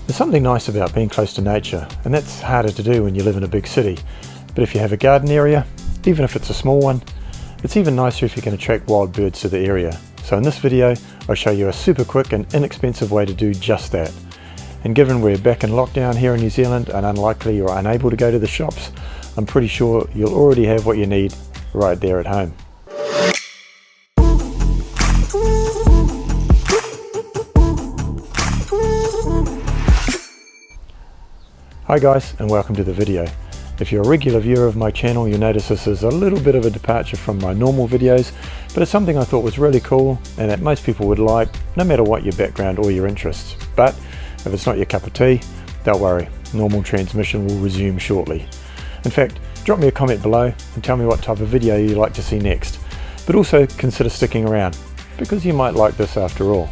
There's something nice about being close to nature, and that's harder to do when you live in a big city. But if you have a garden area, even if it's a small one, it's even nicer if you can attract wild birds to the area. So in this video, I'll show you a super quick and inexpensive way to do just that. And given we're back in lockdown here in New Zealand and unlikely or unable to go to the shops, I'm pretty sure you'll already have what you need right there at home. Hi guys, and welcome to the video. If you're a regular viewer of my channel, you'll notice this is a little bit of a departure from my normal videos, but it's something I thought was really cool and that most people would like, no matter what your background or your interests. But if it's not your cup of tea, don't worry, normal transmission will resume shortly. In fact, drop me a comment below and tell me what type of video you'd like to see next. But also consider sticking around, because you might like this after all.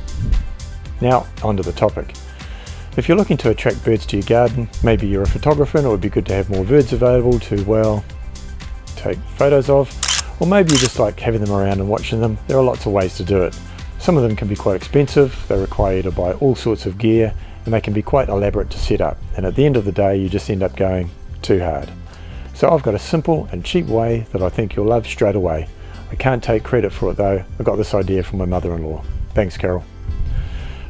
Now, onto the topic. If you're looking to attract birds to your garden, maybe you're a photographer and it would be good to have more birds available to, well, take photos of, or maybe you just like having them around and watching them. There are lots of ways to do it. Some of them can be quite expensive, they require you to buy all sorts of gear, and they can be quite elaborate to set up, and at the end of the day you just end up going too hard. So I've got a simple and cheap way that I think you'll love straight away. I can't take credit for it though, I got this idea from my mother-in-law. Thanks, Carol.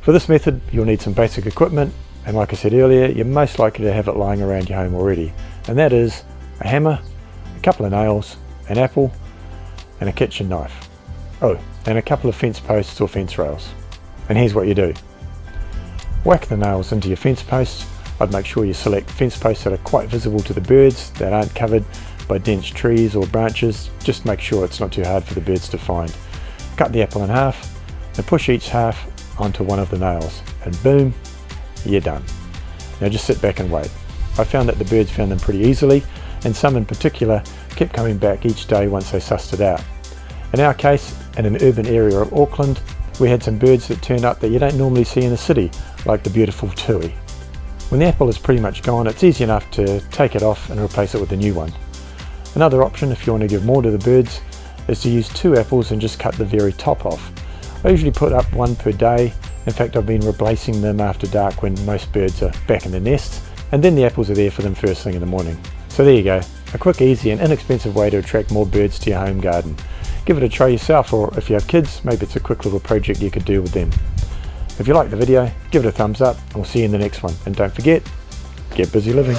For this method, you'll need some basic equipment, and like I said earlier, you're most likely to have it lying around your home already. And that is a hammer, a couple of nails, an apple, and a kitchen knife. Oh, and a couple of fence posts or fence rails. And here's what you do. Whack the nails into your fence posts. I'd make sure you select fence posts that are quite visible to the birds, that aren't covered by dense trees or branches. Just make sure it's not too hard for the birds to find. Cut the apple in half, and push each half onto one of the nails, and boom, you're done. Now just sit back and wait. I found that the birds found them pretty easily, and some in particular kept coming back each day once they sussed it out. In our case, in an urban area of Auckland, we had some birds that turned up that you don't normally see in the city, like the beautiful tui. When the apple is pretty much gone, it's easy enough to take it off and replace it with a new one. Another option, if you want to give more to the birds, is to use 2 apples and just cut the very top off. I usually put up 1 per day. In fact, I've been replacing them after dark when most birds are back in their nests, and then the apples are there for them first thing in the morning. So there you go, a quick, easy and inexpensive way to attract more birds to your home garden. Give it a try yourself, or if you have kids, maybe it's a quick little project you could do with them. If you like the video, give it a thumbs up, and we'll see you in the next one. And don't forget, get busy living.